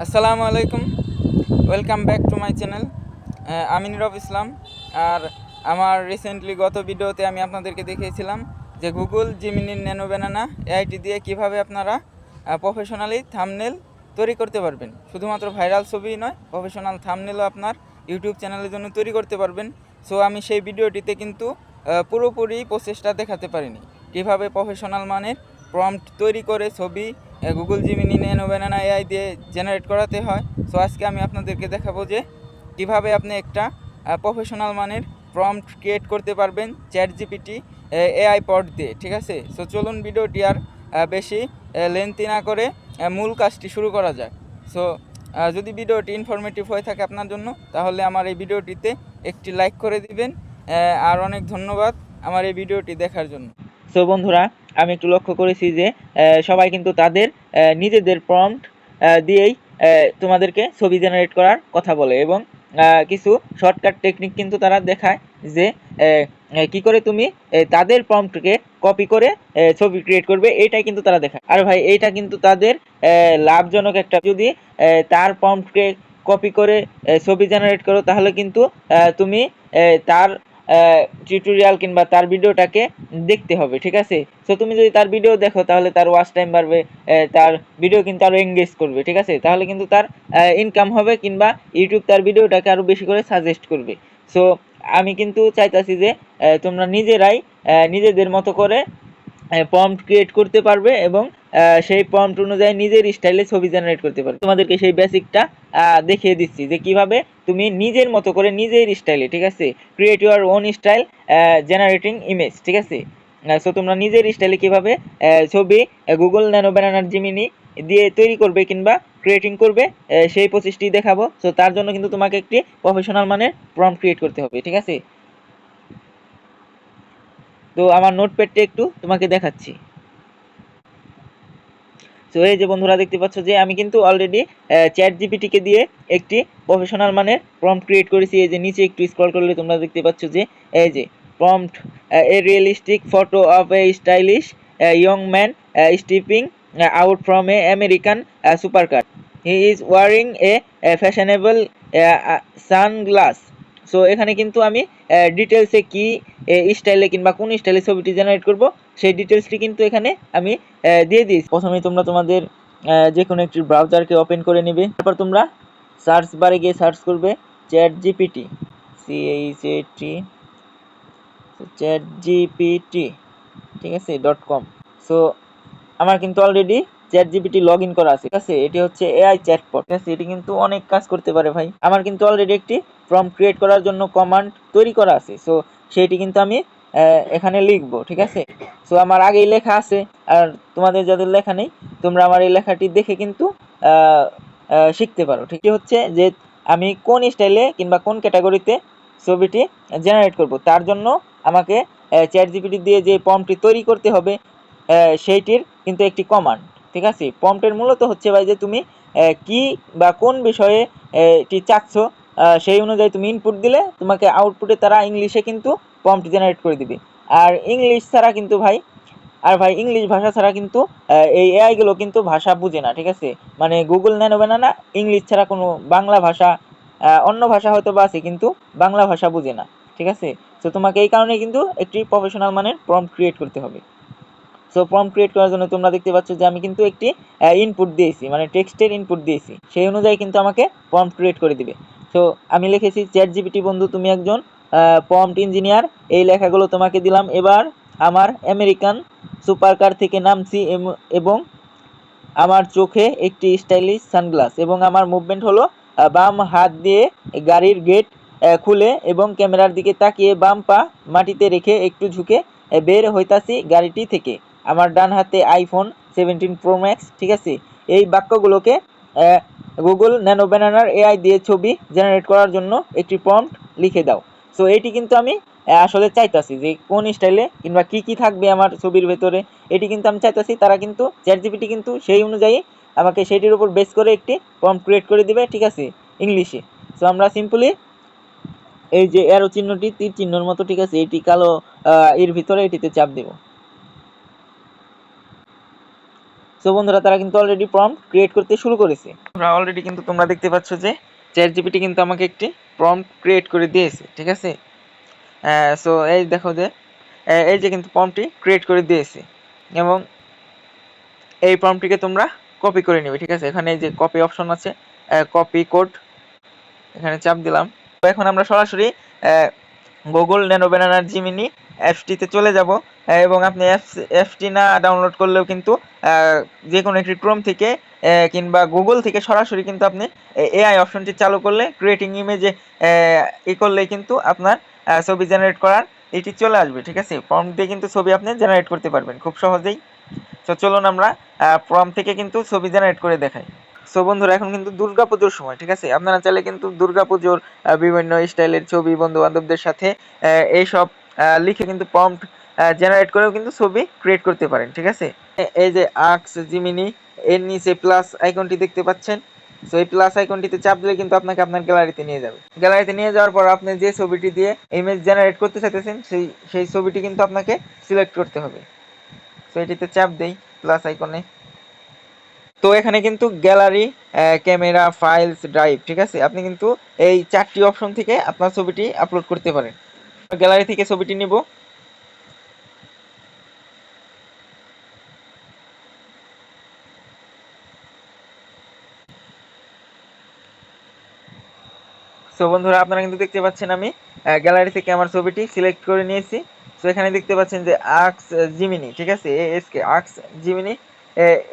আসসালামু আলাইকুম, welcome back to my channel. আমি নীরব ইসলাম। আর আমার রিসেন্টলি গত ভিডিওতে আমি আপনাদেরকে দেখিয়েছিলাম যে গুগল জিমিনির ন্যানো ব্যানানা এআইটি দিয়ে কিভাবে আপনারা প্রফেশনালি থাম্বনেল তৈরি করতে পারবেন। শুধুমাত্র ভাইরাল ছবি নয়, প্রফেশনাল থাম্বনেলও আপনার ইউটিউব চ্যানেলের জন্য তৈরি করতে পারবেন। সো আমি সেই ভিডিওটিতে কিন্তু পুরোপুরি প্রসেসটা দেখাতে পারিনি, কীভাবে প্রফেশনাল মানের প্রম্পট তৈরি করে ছবি Google Gemini nano banana AI দিয়ে জেনারেট করাতে হয়। সো আজকে আমি আপনাদেরকে দেখাবো যে কীভাবে আপনি একটা প্রফেশনাল মানের প্রম্পট ক্রিয়েট করতে পারবেন চ্যাট জিপিটি এআই পড দিয়ে। ঠিক আছে, সো চলুন ভিডিওটি আর বেশি লেন্থি না করে মূল কাজটি শুরু করা যাক। সো যদি ভিডিওটি ইনফরমেটিভ হয়ে থাকে আপনার জন্য, তাহলে আমার এই ভিডিওটিতে একটি লাইক করে দিবেন। আর অনেক ধন্যবাদ আমার এই ভিডিওটি দেখার জন্য। সো বন্ধুরা, আমি একটু লক্ষ্য করেছি যে সবাই কিন্তু তাদের নিজেদের প্রম্পট দিয়েই তোমাদেরকে ছবি জেনারেট করার কথা বলে, এবং কিছু শর্টকাট টেকনিক কিন্তু তারা দেখায় যে কি করে তুমি তাদের প্রম্পটকে কপি করে ছবি ক্রিয়েট করবে, এইটাই কিন্তু তারা দেখায়। আর ভাই, এইটা কিন্তু তাদের লাভজনক একটা। যদি তার প্রম্পটকে কপি করে ছবি জেনারেট করো, তাহলে কিন্তু তুমি তার টিউটোরিয়াল কিংবা তার ভিডিওটাকে দেখতে হবে। ঠিক আছে, সো তুমি যদি তার ভিডিও দেখো, তাহলে তার ওয়াচ টাইম বাড়বে, তার ভিডিও কিন্তু আরও এঙ্গেজ করবে। ঠিক আছে, তাহলে কিন্তু তার ইনকাম হবে, কিংবা ইউটিউব তার ভিডিওটাকে আরও বেশি করে সাজেস্ট করবে। সো আমি কিন্তু চাইতাছি যে তোমরা নিজেরাই নিজেদের মতো করে প্রম্পট ক্রিয়েট করতে পারবে, এবং সেই প্রম্পট অনুযায়ী নিজের স্টাইলে ছবি জেনারেট করতে পারবে। তোমাদেরকে সেই বেসিকটা দেখিয়ে দিচ্ছি যে কিভাবে তুমি নিজের মতো করে নিজের স্টাইলে, ঠিক আছে, create your own style generating image. ঠিক আছে, সো তোমরা নিজের স্টাইলে কিভাবে ছবি গুগল ন্যানো ব্যানানার জিমিনি দিয়ে তৈরি করবে কিংবা ক্রিয়েটিং করবে, সেই প্রসেসটি দেখাবো। সো তার জন্য কিন্তু তোমাকে একটি প্রফেশনাল মানের প্রম্পট ক্রিয়েট করতে হবে। ঠিক আছে, তো আমার নোটপ্যাডটা একটু তোমাকে দেখাচ্ছি। তো এই যে বন্ধুরা, দেখতে পাচ্ছ যে আমি কিন্তু অলরেডি চ্যাট জিপিটিকে দিয়ে একটি প্রফেশনাল মানের প্রম্পট ক্রিয়েট করেছি। এই যে নিচে একটু স্ক্রল করলে তোমরা দেখতে পাচ্ছ যে এই যে prompt, a realistic photo of a stylish young man stepping out from a American supercar. He is wearing a fashionable sunglass. So এখানে কিন্তু আমি ডিটেলসে কি স্টাইলে কিংবা কোন স্টাইলে ছবিটি জেনারেট করব, সেই ডিটেলসটি কিন্তু এখানে আমি দিয়ে দিয়েছি। প্রথমে তোমরা তোমাদের যে কোনো একটি ব্রাউজারকে ওপেন করে নেবে। তারপর তোমরা সার্চ বারে গিয়ে সার্চ করবে চ্যাট জিপিটি, চ্যাট জিপিটি, ঠিক আছে .com। সো আমার কিন্তু already chat GPT log in করা আছে। ঠিক আছে, এটি হচ্ছে এআই চ্যাটবট। ঠিক আছে, এটি কিন্তু অনেক কাজ করতে পারে ভাই। আমার কিন্তু অলরেডি একটি প্রম্পট ক্রিয়েট করার জন্য কমান্ড তৈরি করা আছে। সো সেইটি কিন্তু আমি এখানে লিখবো। ঠিক আছে, সো আমার আগেই লেখা আছে, আর তোমাদের যাদের লেখা নেই, তোমরা আমার এই লেখাটি দেখে কিন্তু শিখতে পারো। ঠিক হচ্ছে যে আমি কোন স্টাইলে কিংবা কোন ক্যাটাগরিতে ছবিটি জেনারেট করব, তার জন্য আমাকে চ্যাট জিপিটি দিয়ে যে প্রম্পটটি তৈরি করতে হবে, সেইটির কিন্তু একটি কমান্ড। ঠিক আছে, প্রম্পটের মূলত হচ্ছে ভাই যে তুমি কি বা কোন বিষয়ে এটি চাচ্ছ, সেই অনুযায়ী তুমি ইনপুট দিলে তোমাকে আউটপুটে তারা ইংলিশে কিন্তু প্রম্পট জেনারেট করে দিবে। আর ইংলিশ ছাড়া কিন্তু ভাই, ইংলিশ ভাষা ছাড়া কিন্তু এই এআইগুলো কিন্তু ভাষা বুঝে না। ঠিক আছে, মানে গুগল ন্যানো ব্যানানা ইংলিশ ছাড়া কোনো বাংলা ভাষা, অন্য ভাষা হয়তো বা আছে, কিন্তু বাংলা ভাষা বুঝে না। ঠিক আছে, তো তোমাকে এই কারণে কিন্তু একটি প্রফেশনাল মানের প্রম্পট ক্রিয়েট করতে হবে। সো প্রম্পট ক্রিয়েট করার জন্য তোমরা দেখতে পাচ্ছ যে আমি কিন্তু একটি ইনপুট দিয়েছি, মানে টেক্সটের ইনপুট দিয়েছি, সেই অনুযায়ী কিন্তু আমাকে প্রম্পট ক্রিয়েট করে দিবে। সো আমি লিখেছি, চ্যাট জিপিটি বন্ধু তুমি একজন প্রম্পট ইঞ্জিনিয়ার, এই লেখাগুলো তোমাকে দিলাম। এবার আমার আমেরিকান সুপারকার থেকে নামছি, এবং আমার চোখে একটি স্টাইলিশ সানগ্লাস, এবং আমার মুভমেন্ট হলো বাম হাত দিয়ে গাড়ির গেট খুলে এবং ক্যামেরার দিকে তাকিয়ে বাম পা মাটিতে রেখে একটু ঝুঁকে বের হইতাছি গাড়িটি থেকে। আমার ডান হাতে আইফোন 17 প্রো ম্যাক্স। ঠিক আছে, এই বাক্যগুলোকে গুগল ন্যানো ব্যানানার এআই দিয়ে ছবি জেনারেট করার জন্য একটি প্রম্পট লিখে দাও। সো এটি কিন্তু আমি আসলে চাইতাছি যে কোন স্টাইলে কিংবা কি কি থাকবে আমার ছবির ভেতরে, এটি কিন্তু আমি চাইতাছি। তারা কিন্তু চ্যাট জিপিটি কিন্তু সেই অনুযায়ী আমাকে সেটির উপর বেস করে একটি প্রম্পট ক্রিয়েট করে দিবে। ঠিক আছে, ইংলিশে। সো আমরা সিম্পলি এই যে অ্যারো চিহ্নটি তীর চিহ্নের মতো, ঠিক আছে, এটি কালো এর ভিতরে এটিতে চাপ দেব। সো বন্ধুরা তারা কিন্তু অলরেডি প্রম্পট ক্রিয়েট করতে শুরু করেছে। আমরা অলরেডি কিন্তু তোমরা দেখতে পাচ্ছ যে চ্যাট জিপিটি কিন্তু আমাকে একটি প্রম্পট ক্রিয়েট করে দিয়েছে, ঠিক আছে। সো এই দেখো যে এই যে কিন্তু প্রম্পটটি ক্রিয়েট করে দিয়েছে এবং এই প্রম্পটটিকে তোমরা কপি করে নেবে, ঠিক আছে। এখানে এই যে কপি অপশন আছে, কপি কোড, এখানে চাপ দিলাম। তো এখন আমরা সরাসরি গুগল ন্যানো ব্যানানার জিমিনি অ্যাপসটিতে চলে যাব এবং আপনি অ্যাপসটি না ডাউনলোড করলেও কিন্তু যে কোনো একটি ক্রোম থেকে কিংবা গুগল থেকে সরাসরি কিন্তু আপনি এআই অপশনটি চালু করলে ক্রিয়েটিং ইমেজে করলেই কিন্তু আপনার ছবি জেনারেট করার এটি চলে আসবে, ঠিক আছে। প্রম্পট দিয়ে কিন্তু ছবি আপনি জেনারেট করতে পারবেন খুব সহজেই। তো চলুন আমরা প্রম্পট থেকে কিন্তু ছবি জেনারেট করে দেখাই। সো বন্ধুরা এখন কিন্তু দুর্গাপুজোর সময়, ঠিক আছে। আপনারা চাইলে কিন্তু দুর্গাপুজোর বিভিন্ন স্টাইলের ছবি বন্ধু বান্ধবদের সাথে এইসব লিখে কিন্তু প্রম্পট জেনারেট করেও কিন্তু ছবি ক্রিয়েট করতে পারেন, ঠিক আছে। এই যে আর্কস জিমিনি এর নিচে প্লাস আইকনটি দেখতে পাচ্ছেন। সো এই প্লাস আইকনটিতে চাপ দিলে কিন্তু আপনাকে আপনার গ্যালারিতে নিয়ে যাবে। গ্যালারিতে নিয়ে যাওয়ার পর আপনি যে ছবিটি দিয়ে ইমেজ জেনারেট করতে চাইতেছেন সেই ছবিটি কিন্তু আপনাকে সিলেক্ট করতে হবে। সো এটিতে চাপ দেই প্লাস আইকনে। তো এখানে কিন্তু গ্যালারি, ক্যামেরা, ফাইলস, ড্রাইভ, ঠিক আছে। আপনি কিন্তু এই 4টি অপশন থেকে আপনার ছবিটি আপলোড করতে পারেন। গ্যালারি থেকে ছবিটি নিব। সো বন্ধুরা আপনারা কিন্তু দেখতে পাচ্ছেন আমি গ্যালারি থেকে আমার ছবিটি সিলেক্ট করে নিয়েছি। সো এখানে দেখতে পাচ্ছেন যে আর্কস জিমিনি, ঠিক আছে, এএসকে আর্কস জিমিনি,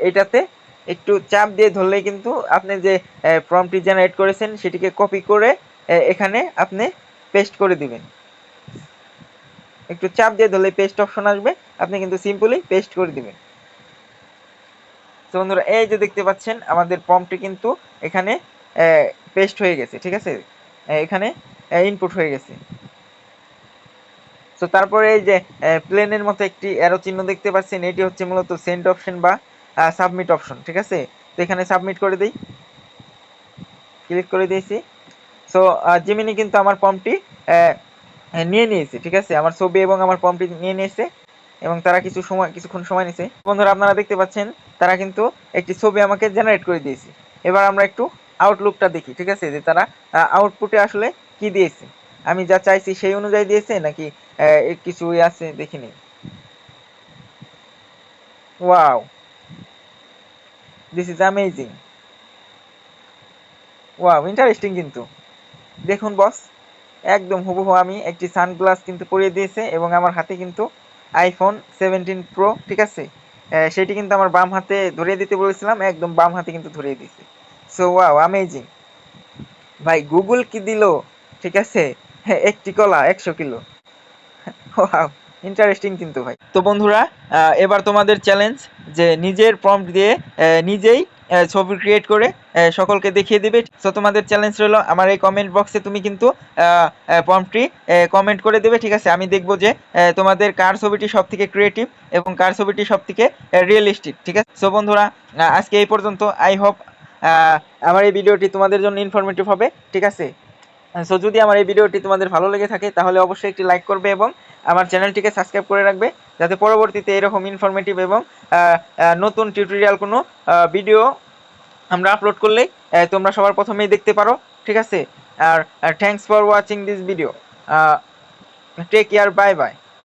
এটাতে একটু চাপ দিয়ে ধরলেই কিন্তু আপনি যে প্রম্পটটি জেনারেট করেছেন সেটিকে কপি করে এখানে আপনি পেস্ট করে দিবেন। একটু চাপ দিয়ে ধরলে পেস্ট অপশন আসবে, আপনি কিন্তু সিম্পলি পেস্ট করে দিবেন। তো বন্ধুরা এই যে দেখতে পাচ্ছেন আমাদের প্রম্পটটি কিন্তু এখানে পেস্ট হয়ে গেছে, ঠিক আছে। এখানে ইনপুট হয়ে গেছে। তো তারপরে এই যে প্লেনের মতো একটি অ্যারো চিহ্ন দেখতে পাচ্ছেন, এটি হচ্ছে মূলত সেন্ড অপশন বা সাবমিট অপশন, ঠিক আছে। তো এখানে সাবমিট করে দিই, ক্লিক করে দিয়েছি। সো জিমিনি কিন্তু আমার প্রম্পটটি নিয়ে নিয়েছে, ঠিক আছে। আমার ছবি এবং আমার প্রম্পটটি নিয়ে নিয়েছে এবং তারা কিছুক্ষণ সময় নিয়েছে। বন্ধুরা আপনারা দেখতে পাচ্ছেন তারা কিন্তু একটি ছবি আমাকে জেনারেট করে দিয়েছে। এবার আমরা একটু আউটলুকটা দেখি, ঠিক আছে, যে তারা আউটপুটে আসলে কি দিয়েছে, আমি যা চাইছি সেই অনুযায়ী দিয়েছে নাকি কিছু আছে দেখি নিই। Wow, this is amazing. Wow, interesting কিন্তু। দেখুন বস, একদম হুবহু আমি একটি সানগ্লাস কিন্তু পরিয়ে দিয়েছে এবং আমার হাতে কিন্তু আইফোন 17 প্রো, ঠিক আছে। সেটি কিন্তু আমার বাম হাতে ধরিয়ে দিতে বলেছিলাম, একদম বাম হাতে কিন্তু ধরিয়ে দিয়েছে। সো ওয়াও, অ্যামেজিং ভাই, গুগল কি দিল, ঠিক আছে, একটি কলা 100 কিলো। ওয়াও, ইন্টারেস্টিং কিন্তু ভাই। তো বন্ধুরা এবার তোমাদের চ্যালেঞ্জ যে নিজের প্রম্পট দিয়ে নিজেই ছবি ক্রিয়েট করে সকলকে দেখিয়ে দিবে। সো তোমাদের চ্যালেঞ্জ রইলো আমার এই কমেন্ট বক্সে তুমি কিন্তু প্রম্পটটি কমেন্ট করে দেবে, ঠিক আছে। আমি দেখবো যে তোমাদের কার ছবিটি সব থেকে ক্রিয়েটিভ এবং কার ছবিটি সব থেকে রিয়েলিস্টিক, ঠিক আছে। সো বন্ধুরা আজকে এই পর্যন্ত। আই হোপ আমার এই ভিডিওটি তোমাদের জন্য ইনফরমেটিভ হবে, ঠিক আছে। সো যদি আমার এই ভিডিওটি তোমাদের ভালো লেগে থাকে তাহলে অবশ্যই একটি লাইক করবে এবং আমার চ্যানেলটিকে সাবস্ক্রাইব করে রাখবে, যাতে পরবর্তীতে এরকম ইনফরমেটিভ এবং নতুন টিউটোরিয়াল কোনো ভিডিও আমরা আপলোড করলেই তোমরা সবার প্রথমেই দেখতে পারো, ঠিক আছে। আর thanks for watching this video. Take care, bye by.